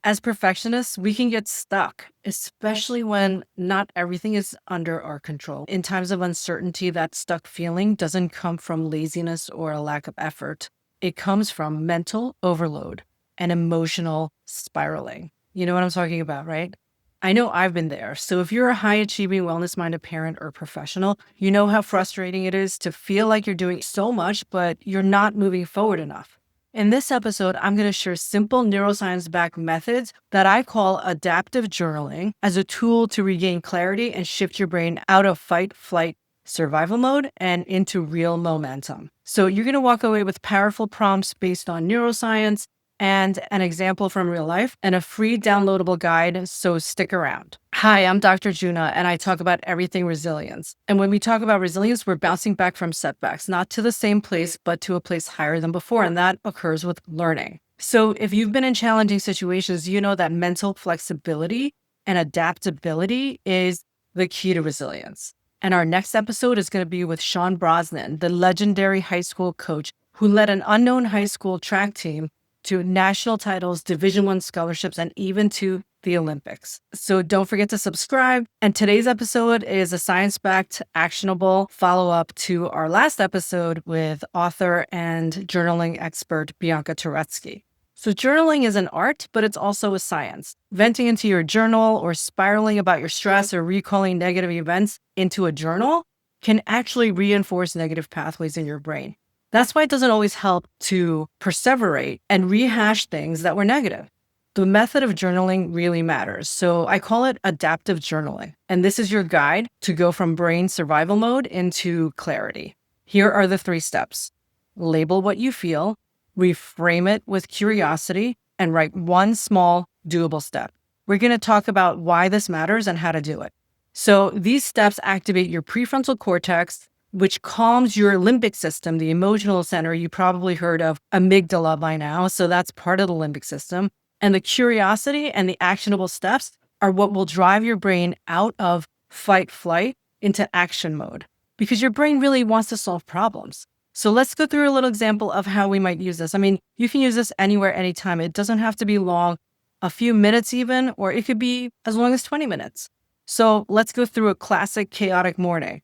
As perfectionists, we can get stuck, especially when not everything is under our control. In times of uncertainty, that stuck feeling doesn't come from laziness or a lack of effort. It comes from mental overload and emotional spiraling. You know what I'm talking about, right? I know I've been there. So if you're a high achieving, wellness minded parent or professional, you know how frustrating it is to feel like you're doing so much, but you're not moving forward enough. In this episode, I'm going to share simple neuroscience backed methods that I call adaptive journaling as a tool to regain clarity and shift your brain out of fight, flight, survival mode and into real momentum. So you're going to walk away with powerful prompts based on neuroscience and an example from real life and a free downloadable guide. So stick around. Hi, I'm Dr. Juna, and I talk about everything resilience. And when we talk about resilience, we're bouncing back from setbacks, not to the same place, but to a place higher than before. And that occurs with learning. So if you've been in challenging situations, you know that mental flexibility and adaptability is the key to resilience. And our next episode is going to be with Sean Brosnan, the legendary high school coach who led an unknown high school track team to national titles, Division I scholarships, and even to the Olympics. So don't forget to subscribe. And today's episode is a science-backed, actionable follow-up to our last episode with author and journaling expert Bianca Turetsky. So journaling is an art, but it's also a science. Venting into your journal or spiraling about your stress or recalling negative events into a journal can actually reinforce negative pathways in your brain. That's why it doesn't always help to perseverate and rehash things that were negative. The method of journaling really matters. So I call it adaptive journaling. And this is your guide to go from brain survival mode into clarity. Here are the 3 steps. Label what you feel, reframe it with curiosity, and write one small, doable step. We're going to talk about why this matters and how to do it. So these steps activate your prefrontal cortex, which calms your limbic system, the emotional center. You probably heard of amygdala by now. So that's part of the limbic system. And the curiosity and the actionable steps are what will drive your brain out of fight, flight into action mode because your brain really wants to solve problems. So let's go through a little example of how we might use this. I mean, you can use this anywhere, anytime. It doesn't have to be long, a few minutes even, or it could be as long as 20 minutes. So let's go through a classic chaotic morning.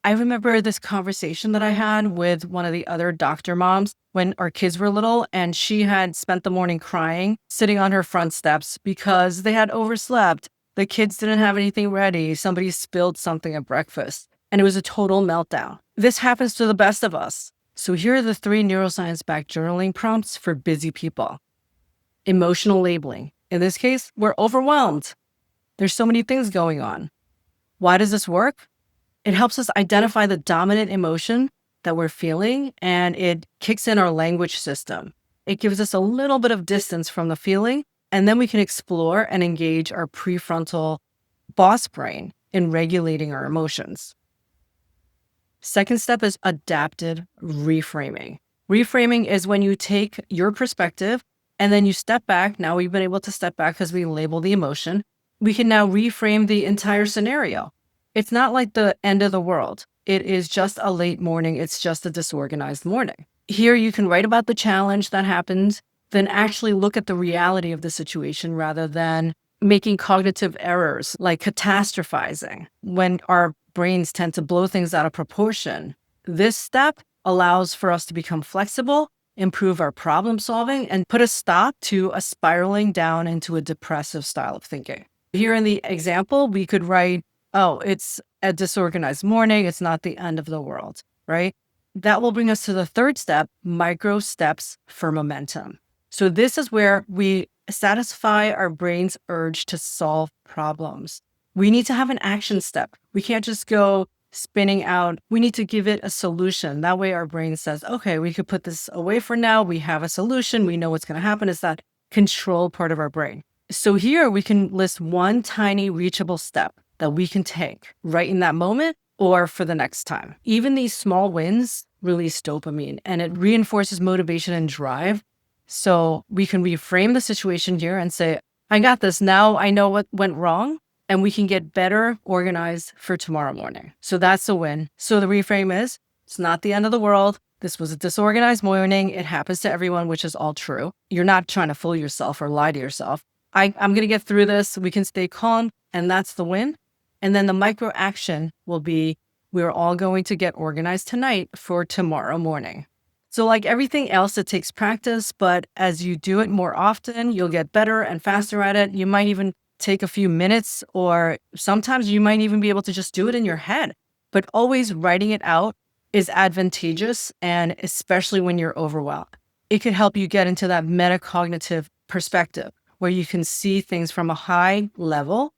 I remember this conversation that I had with one of the other doctor moms when our kids were little, and she had spent the morning crying, sitting on her front steps because they had overslept. The kids didn't have anything ready. Somebody spilled something at breakfast, and it was a total meltdown. This happens to the best of us. So here are the 3 neuroscience-backed journaling prompts for busy people. Emotional labeling. In this case, we're overwhelmed. There's so many things going on. Why does this work? It helps us identify the dominant emotion that we're feeling, and it kicks in our language system. It gives us a little bit of distance from the feeling, and then we can explore and engage our prefrontal boss brain in regulating our emotions. Second step is adaptive reframing. Reframing is when you take your perspective and then you step back. Now we've been able to step back because we label the emotion. We can now reframe the entire scenario. It's not like the end of the world. It is just a late morning. It's just a disorganized morning. Here you can write about the challenge that happened, then actually look at the reality of the situation rather than making cognitive errors like catastrophizing when our brains tend to blow things out of proportion. This step allows for us to become flexible, improve our problem solving, and put a stop to a spiraling down into a depressive style of thinking. Here in the example, we could write, oh, it's a disorganized morning. It's not the end of the world, right? That will bring us to the 3rd step, micro steps for momentum. So this is where we satisfy our brain's urge to solve problems. We need to have an action step. We can't just go spinning out. We need to give it a solution. That way our brain says, okay, we could put this away for now. We have a solution. We know what's going to happen. It's that control part of our brain. So here we can list one tiny reachable step that we can take right in that moment or for the next time. Even these small wins release dopamine and it reinforces motivation and drive. So we can reframe the situation here and say, I got this. Now I know what went wrong and we can get better organized for tomorrow morning. So that's a win. So the reframe is, it's not the end of the world. This was a disorganized morning. It happens to everyone, which is all true. You're not trying to fool yourself or lie to yourself. I'm going to get through this. We can stay calm, and that's the win. And then the micro action will be, we're all going to get organized tonight for tomorrow morning. So like everything else, it takes practice, but as you do it more often, you'll get better and faster at it. You might even take a few minutes, or sometimes you might even be able to just do it in your head. But always writing it out is advantageous, and especially when you're overwhelmed. It could help you get into that metacognitive perspective where you can see things from a high level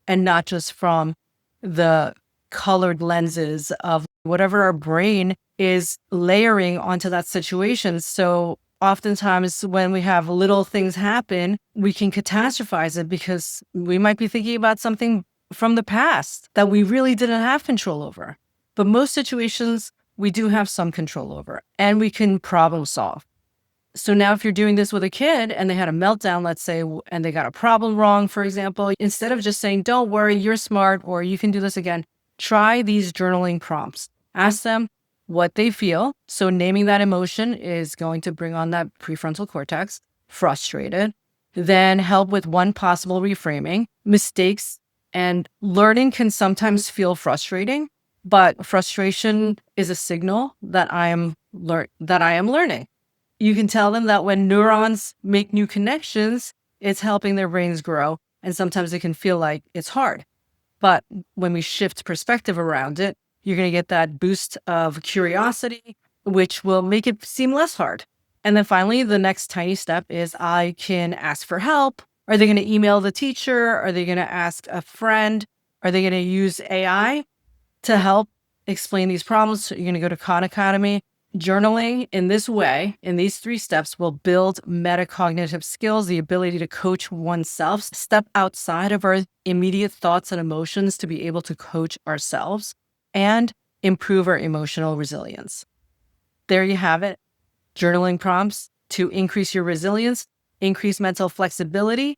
and not just from the colored lenses of whatever our brain is layering onto that situation. So oftentimes when we have little things happen, we can catastrophize it because we might be thinking about something from the past that we really didn't have control over. But most situations we do have some control over, and we can problem solve. So now if you're doing this with a kid and they had a meltdown, let's say, and they got a problem wrong, for example, instead of just saying, don't worry, you're smart, or you can do this again, try these journaling prompts. Ask them what they feel. So naming that emotion is going to bring on that prefrontal cortex, frustrated. Then help with one possible reframing. Mistakes and learning can sometimes feel frustrating, but frustration is a signal that I am learning. You can tell them that when neurons make new connections, it's helping their brains grow. And sometimes it can feel like it's hard. But when we shift perspective around it, you're going to get that boost of curiosity, which will make it seem less hard. And then finally, the next tiny step is I can ask for help. Are they going to email the teacher? Are they going to ask a friend? Are they going to use AI to help explain these problems? So you're going to go to Khan Academy. Journaling in this way, in these 3 steps, will build metacognitive skills, the ability to coach oneself, step outside of our immediate thoughts and emotions to be able to coach ourselves, and improve our emotional resilience. There you have it. Journaling prompts to increase your resilience, increase mental flexibility,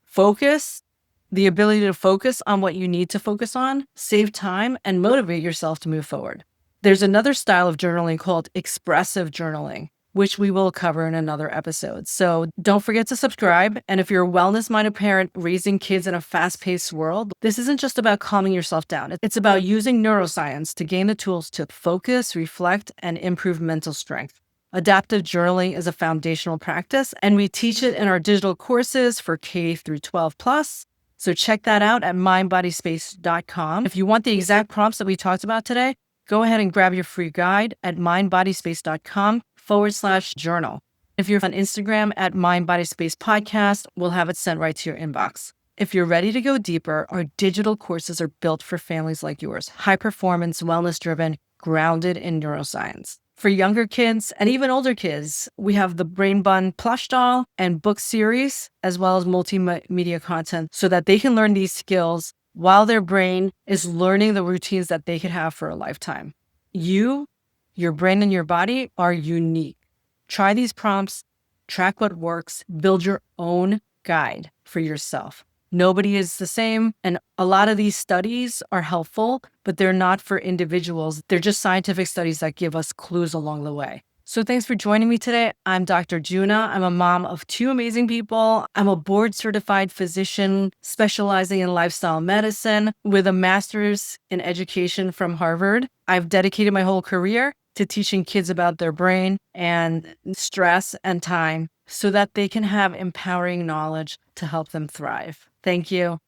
focus, the ability to focus on what you need to focus on, save time, and motivate yourself to move forward. There's another style of journaling called expressive journaling, which we will cover in another episode. So don't forget to subscribe. And if you're a wellness-minded parent raising kids in a fast-paced world, this isn't just about calming yourself down. It's about using neuroscience to gain the tools to focus, reflect, and improve mental strength. Adaptive journaling is a foundational practice, and we teach it in our digital courses for K through 12 plus. So check that out at MindBodySpace.com. If you want the exact prompts that we talked about today, go ahead and grab your free guide at mindbodyspace.com/journal. If you're on Instagram at MindBodySpace Podcast, we'll have it sent right to your inbox. If you're ready to go deeper, our digital courses are built for families like yours. High performance, wellness driven, grounded in neuroscience. For younger kids and even older kids, we have the Brain Bun plush doll and book series, as well as multimedia content so that they can learn these skills while their brain is learning the routines that they could have for a lifetime. You, your brain, and your body are unique. Try these prompts, track what works, build your own guide for yourself. Nobody is the same, and a lot of these studies are helpful, but they're not for individuals. They're just scientific studies that give us clues along the way. So thanks for joining me today. I'm Dr. Juna. I'm a mom of 2 amazing people. I'm a board-certified physician specializing in lifestyle medicine with a master's in education from Harvard. I've dedicated my whole career to teaching kids about their brain and stress and time so that they can have empowering knowledge to help them thrive. Thank you.